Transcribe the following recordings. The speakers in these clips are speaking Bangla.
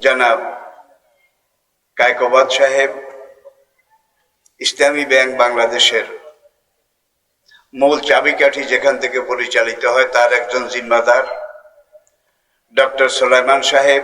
জনাব কায়কোবাদ সাহেব, ইসলামী ব্যাংক বাংলাদেশের মূল চাবিকাঠি যেখান থেকে পরিচালিত হয় তার একজন জিম্মাদার ডক্টর সুলাইমান সাহেব,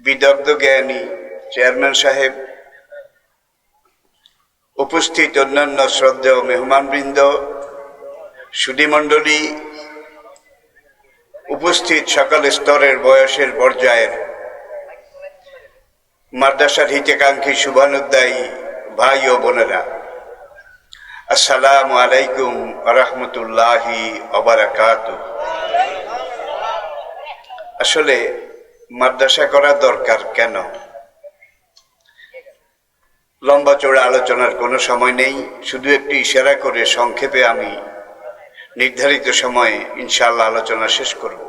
বিদগ্ধ জ্ঞানী চেয়ারম্যান সাহেব, উপস্থিত অন্যান্য শ্রদ্ধেয় মেহমানবৃন্দ, সুধীমণ্ডলী, উপস্থিত সকল স্তরের বয়সের পর্যায়ের মাদ্রাসার হিতাকাঙ্ক্ষী শুভানুদ্দায়ী ভাই ও বোনেরা, আসসালামু আলাইকুম ওয়া রাহমাতুল্লাহি ওয়া বারাকাতুহু। আসলে মাদ্রাসা করা দরকার কেন? লম্বা চড়া আলোচনার কোনো সময় নেই, শুধু একটু ইশারা করে সংক্ষেপে আমি নির্ধারিত সময়ে ইনশাআল্লাহ আলোচনা শেষ করব।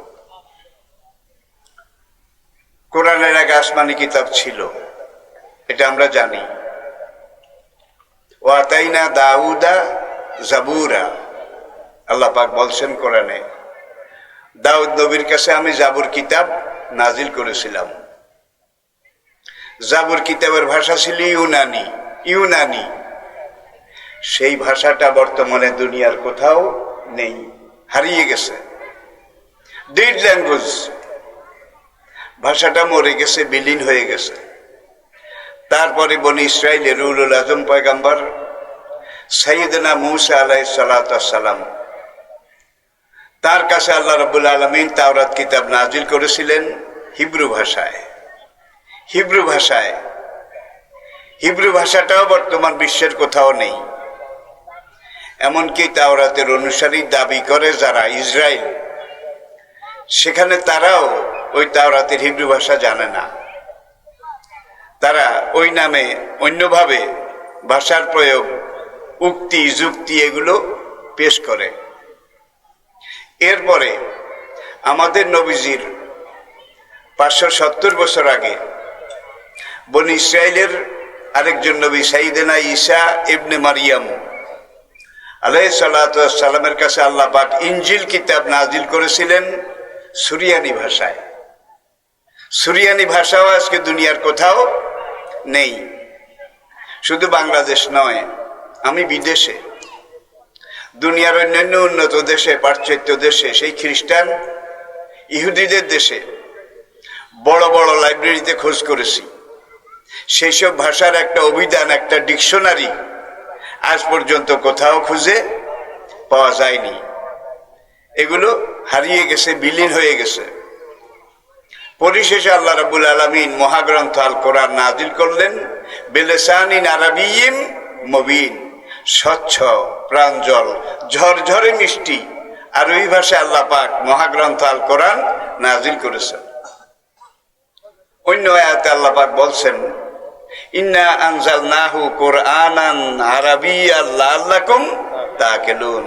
কোরআনের আগে আসমানি কিতাব ছিল, এটা আমরা জানি। ওয়া আতাইনা দাউদা জাবুরা, আল্লাহ পাক বলছেন কোরআনে, দাউদ নবীর কাছে আমি জাবুর কিতাব নাজিল করেছিলাম। জাবুর কিতাবের ভাষা ছিল ইউনানি। সেই ভাষাটা বর্তমানে দুনিয়ার কোথাও নেই, হারিয়ে গেছে। ডেড ল্যাঙ্গুয়েজ, ভাষাটা মরে গেছে, বিলীন হয়ে গেছে। তারপরে বনি ইসরাইলের উলুল আজম পয়গাম্বর সাইয়েদনা মূসা আলাইহিস সালাতু ওয়াস সালাম, তার কাছে আল্লাহ রাব্বুল আলামিন তাওরাত কিতাব নাজিল করেছিলেন হিব্রু ভাষায়। হিব্রু ভাষাটাও বর্তমান বিশ্বের কোথাও নেই। এমনকি তাওরাতের অনুসারী দাবি করে যারা ইসরায়েল, সেখানে তারাও ওই তাওরাতের হিব্রু ভাষা জানে না। তারা ওই নামে অন্যভাবে ভাষার প্রয়োগ, উক্তি, যুক্তি এগুলো পেশ করে। এরপরে আমাদের নবীজির 570 বছর আগে বনি ইসরায়েলের আরেকজন নবী সাইয়েদনা ঈসা ইবনে মারিয়াম আলাইহিস সালাতু ওয়াস সালামের কাছে আল্লাহ পাক ইনজিল কিতাব নাজিল করেছিলেন সুরিয়ানি ভাষায়। সুরিয়ানি ভাষাও আজকে দুনিয়ার কোথাও নেই। শুধু বাংলাদেশ নয়, আমি বিদেশে, দুনিয়ার অন্যান্য উন্নত দেশে, পাশ্চাত্য দেশে, সেই খ্রিস্টান ইহুদিদের দেশে বড় বড় লাইব্রেরিতে খোঁজ করেছি। সেই সব ভাষার একটা অভিধান, একটা ডিকশনারি আজ পর্যন্ত কোথাও খুঁজে পাওয়া যায়নি। এগুলো হারিয়ে গেছে, বিলীন হয়ে গেছে। পরিশেষে আল্লাহ রাব্বুল আলামিন মহাগ্রন্থ আল কোরআন নাজিল করলেন বিলিসানিন আরাবিয়্যিন মুবিন, স্বচ্ছ, প্রাঞ্জল, ঝরঝরে মিষ্টি আরবি ভাষায় আল্লাহ পাক মহাগ্রন্থ আল কোরআন নাজিল করেছেন। অন্য আয়াতে আল্লাহ পাক বলছেন ইন্না আনজালনাহু কুরআনান আরাবিয়্যান লাআল্লাকুম তাআকিলুন,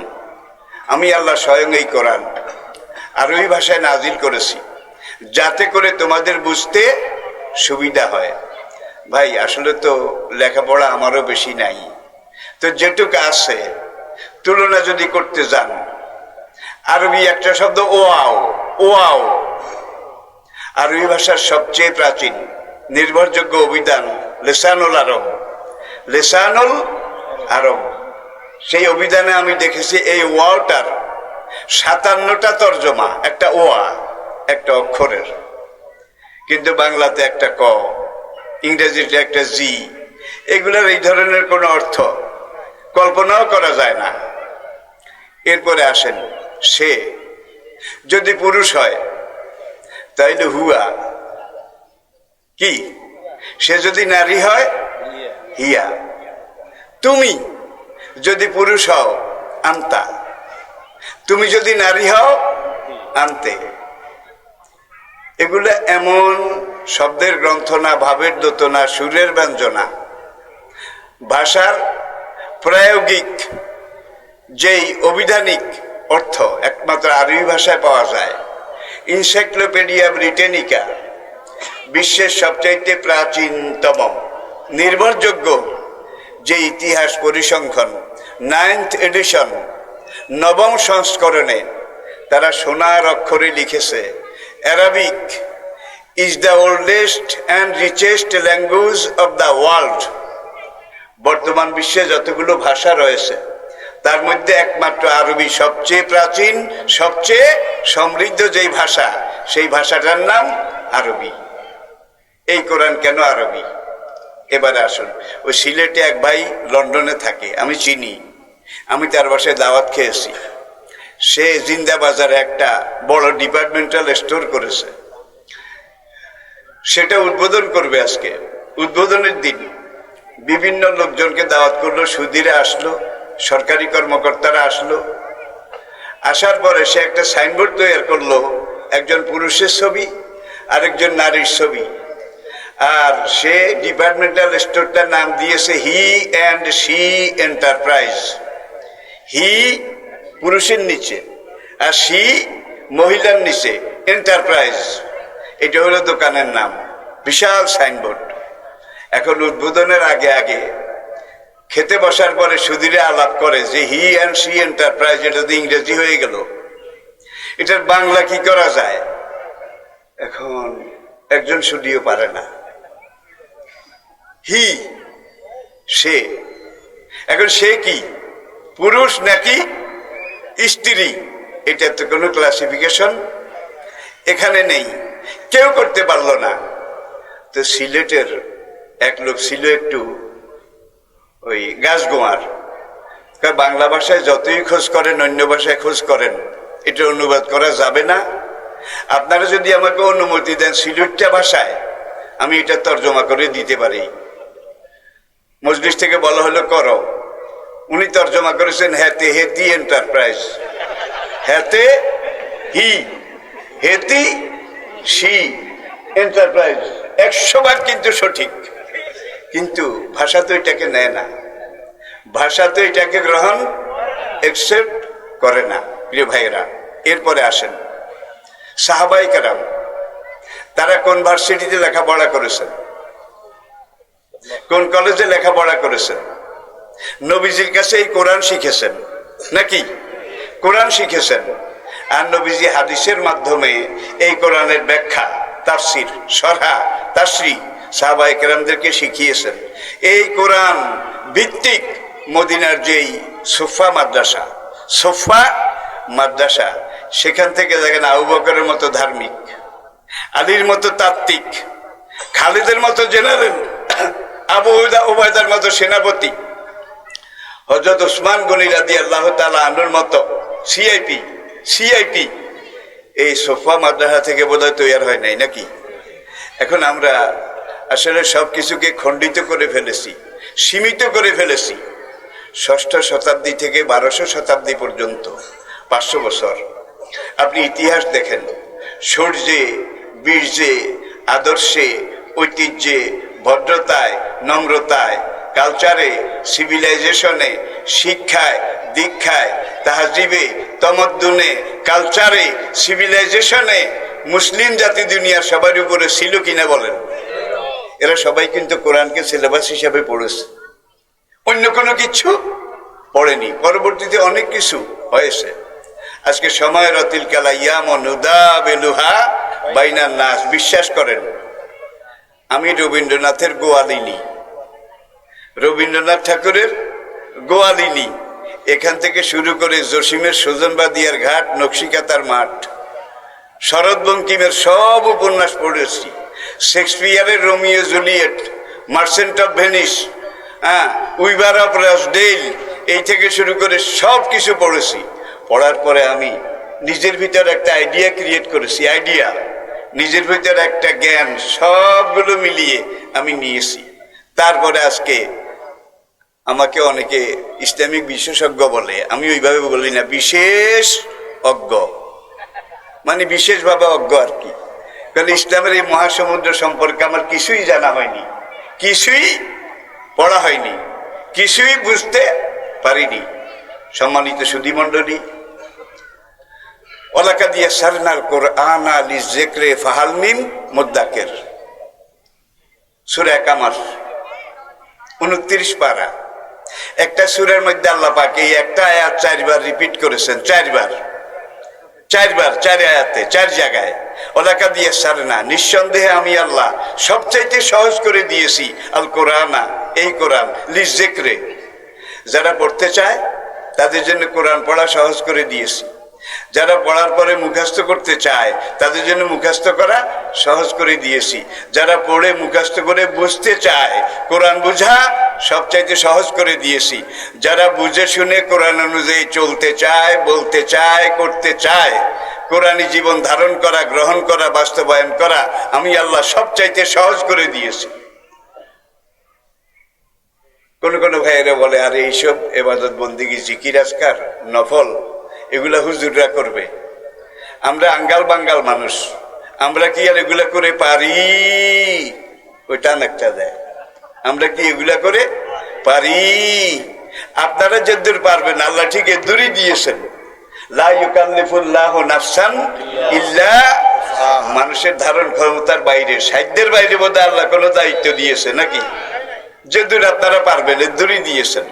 আমি আল্লাহ স্বয়ং এই কোরআন আরবি ভাষায় নাজিল করেছি যাতে করে তোমাদের বুঝতে সুবিধা হয়। ভাই, আসলে তো লেখাপড়া আমারও বেশি নাই, তো যেটুকু আছে তুলনা যদি করতে যান, আরবি একটা শব্দ ওয়াও, আরবি ভাষার সবচেয়ে প্রাচীন নির্ভরযোগ্য অভিধান লিসানুল আরব। সেই অভিধানে আমি দেখেছি এই ওয়াওটার 57টা তর্জমা, একটা ওয়া, একটা অক্ষরের। কিন্তু বাংলাতে একটা ক, ইংরেজিতে একটা জি, এগুলোর এই ধরনের কোনো অর্থ কল্পনাও করা যায় না। এরপরে আসেন, সে যদি পুরুষ হয় তাইলে হুয়া কি, সে যদি নারী হয় হিয়া, তুমি যদি পুরুষ হও আন্তা, তুমি যদি নারী হও আনতে। এগুলো এমন শব্দের গ্রন্থনা, ভাবের দোতনা, সুরের ব্যঞ্জনা, ভাষার প্রায়োগিক যেই অভিধানিক অর্থ একমাত্র আরবি ভাষায় পাওয়া যায়। ইনসাইক্লোপিডিয়া ব্রিটানিকা, বিশ্বের সবচাইতে প্রাচীনতম নির্ভরযোগ্য যে ইতিহাস পরিসংখ্যান, 9th এডিশন, 9ম সংস্করণে তারা সোনার অক্ষরে লিখেছে Arabic is the oldest and richest language of the world. বর্তমান বিশ্বে যতগুলো ভাষা রয়েছে তার মধ্যে একমাত্র আরবি সবচেয়ে প্রাচীন, সবচেয়ে সমৃদ্ধ যেই ভাষা, সেই ভাষাটার নাম আরবি। এই কোরআন কেন আরবি? এবারে আসুন, ওই সিলেটে এক ভাই লন্ডনে থাকে, আমি চিনি, আমি তার বাসায় দাওয়াত খেয়েছি। সে জিন্দা বাজারে একটা বড় ডিপার্টমেন্টাল স্টোর করেছে, সেটা উদ্বোধন করবে আজকে। উদ্বোধনের দিন বিভিন্ন লোকজনকে দাওয়াত করলো, সুধীরা আসলো, সরকারি কর্মকর্তারা আসলো। আসার পরে সে একটা সাইনবোর্ড তৈরি করলো, একজন পুরুষের ছবি আর একজন নারীর ছবি, আর সে ডিপার্টমেন্টাল স্টোরটার নাম দিয়েছে হি অ্যান্ড শি এন্টারপ্রাইজ। হি পুরুষের নিচে আর শি মহিলার নিচে, এন্টারপ্রাইজ। এটা হলো দোকানের নাম, বিশাল সাইনবোর্ড। এখন উদ্বোধনের আগে আগে খেতে বসার পরে সুধীরে আলাপ করে যে হি অ্যান্ড শি এন্টারপ্রাইজ, এটা তো ইংরেজি হয়ে গেল, এটার বাংলা কি করা যায়? এখন একজন শুধিও পারে না। হি, সে, এখন সে কি পুরুষ নাকি স্ত্রী? এটা তো কোনো ক্লাসিফিকেশন এখানে নেই, কেউ করতে পারলো না। তো সিলেটের এক লোক ছিল একটু ওই গাছগোয়ার, বাংলা ভাষায় যতই খোঁজ করেন অন্য ভাষায় খোঁজ করেন, এটা অনুবাদ করা যাবে না। আপনারা যদি আমাকে অনুমতি দেন সিলেটটা ভাষায় আমি এটা তর্জমা করে দিতে পারি। মজলিস থেকে বলা হলো করো, উনি তর্জমা করেছেন হেতে হেতি এন্টারপ্রাইজ, হেতে হি, হেতি শি এন্টারপ্রাইজ। 100 বার কিন্তু সঠিক, কিন্তু ভাষা তো এটাকে নেয় না, ভাষা তো এটাকে গ্রহণ একসেপ্ট করে না। প্রিয় ভাইয়েরা, এরপরে আসেন সাহাবাই কেরাম, তারা কোন ভার্সিটিতে লেখাপড়া করেছেন, কোন কলেজে লেখাপড়া করেছেন? নবীজির কাছে এই কোরআন শিখেছেন নাকি? কোরআন শিখেছেন, আর নবীজি হাদিসের মাধ্যমে এই কোরআনের ব্যাখ্যা, তাফসির, শরহা, তাশরী সাহাবায়ে কেরামদেরকে শিখিয়েছেন। এই কোরআন ভিত্তিক মদিনার যেই সুফা মাদ্রাসা, সুফা মাদ্রাসা, সেখান থেকে দেখেন আবু বকরের মতো ধার্মিক, আলীর মতো তাত্ত্বিক, খালিদের মতো জেনারেল, আবু উবায়দার মতো সেনাপতি, হযরত উসমান গনি রাদিয়াল্লাহু তাআলা আনহুর মতো সিআইপি এই সোফা মাদ্রাসা থেকে বোধহয় তৈরি হয় নাই নাকি? এখন আমরা আসলে সবকিছুকে খণ্ডিত করে ফেলেছি, সীমিত করে ফেলেছি। 6ষ্ঠ শতাব্দী থেকে 1200 শতাব্দী পর্যন্ত 500 বছর আপনি ইতিহাস দেখেন, শৌর্যে, বীর্যে, আদর্শে, ঐতিহ্যে, ভদ্রতায়, নম্রতায়, কালচারে, সিভিলাইজেশনে, শিক্ষায়, দীক্ষায়, তাহজিবে, তমদ্দুনে, কালচারে, সিভিলাইজেশনে মুসলিম জাতি দুনিয়ার সবার উপরে ছিল কিনা বলেন? এরা সবাই কিন্তু কোরআনকে সিলেবাস হিসাবে পড়েছে, অন্য কোনো কিছু পড়েনি। পরবর্তীতে অনেক কিছু হয়েছে। আজকে সময় রতিল কালা ইয়ামনুদা বেলুহা বাইনার নাস। বিশ্বাস করেন আমি রবীন্দ্রনাথের গোয়ালিনী, রবীন্দ্রনাথ ঠাকুরের গোয়ালিনী, এখান থেকে শুরু করে জসিমের সুজনবাদিয়ার ঘাট, নকশিকাতার মাঠ, শরৎ বঙ্কিমের সব উপন্যাস পড়েছি, শেক্সপিয়ারের Romeo Juliet, merchant of Venice, weaver of Rosedale, এই থেকে শুরু করে সব কিছু পড়েছি। পড়ার পরে আমি নিজের ভিতর একটা আইডিয়া ক্রিয়েট করেছি, আইডিয়া, নিজের ভিতর একটা জ্ঞান, সবগুলো মিলিয়ে আমি নিয়েছি। তারপরে আজকে আমাকে অনেকে ইসলামিক বিশেষজ্ঞ বলে, আমি ওইভাবে বলি না, বিশেষ অজ্ঞ, মানে বিশেষভাবে অজ্ঞ আর কি। কারণ ইসলামের এই মহাসমুদ্র সম্পর্কে আমার কিছুই জানা হয়নি, কিছুই পড়া হয়নি, কিছুই বুঝতে পারিনি। সম্মানিত সুধীমণ্ডলী, ওয়ালাকাদ ইয়াসসারনাল কুরআনা লিযিকরি ফাহাল মিন মুদ্দাকির, সূরা কামার 29 পারা। একটা সূরার মধ্যে আল্লাহ পাক এই একটা আয়াত 4 বার রিপিট করেছেন, 4 বার। 4 বার 4 আয়াতে 4 জায়গায় ওলাকা দিয়ে সারে না, নিঃসন্দেহে আমি আল্লাহ সবচাইতে সহজ করে দিয়েছি আল কোরআনা, এই কোরআন লিজিক্রে, যারা পড়তে চায় তাদের জন্য কোরআন পড়া সহজ করে দিয়েছি, যারা পড়ার পরে মুখস্থ করতে চায় তাদের জন্য মুখস্থ করা সহজ করে দিয়েছি, যারা পড়ে মুখস্থ করে বুঝতে চায় কোরআন বোঝা সবচাইতে সহজ করে দিয়েছি, যারা বুঝে শুনে কোরআন অনুযায়ী চলতে চায়, বলতে চায়, করতে চায়, কোরআনী জীবন ধারণ করা, গ্রহণ করা, বাস্তবায়ন করা আমি আল্লাহ সবচাইতে সহজ করে দিয়েছি। কোন কোন ভাইয়েরা বলে আরে এইসব এবাদত বন্দিগি জিকির আজকার নফল এগুলা হুজুররা করবে, আমরা আঙ্গাল বাঙ্গাল মানুষ, আমরা কি আর এগুলা করে পারি? ওই টান একটা দেয়, আমরা কি এগুলা করে পারি? আপনারা যদ্দূর পারবেন আল্লাহ ঠিক এদূরই দিয়েছেন। লা ইউকাল্লিফুল্লাহু নাফসান ইল্লা, মানুষের ধারণ ক্ষমতার বাইরে, সাধ্যের বাইরে বোধহয় আল্লাহ কোনো দায়িত্ব দিয়েছে নাকি? যদ্দূর আপনারা পারবেন এদূরই দিয়েছেন।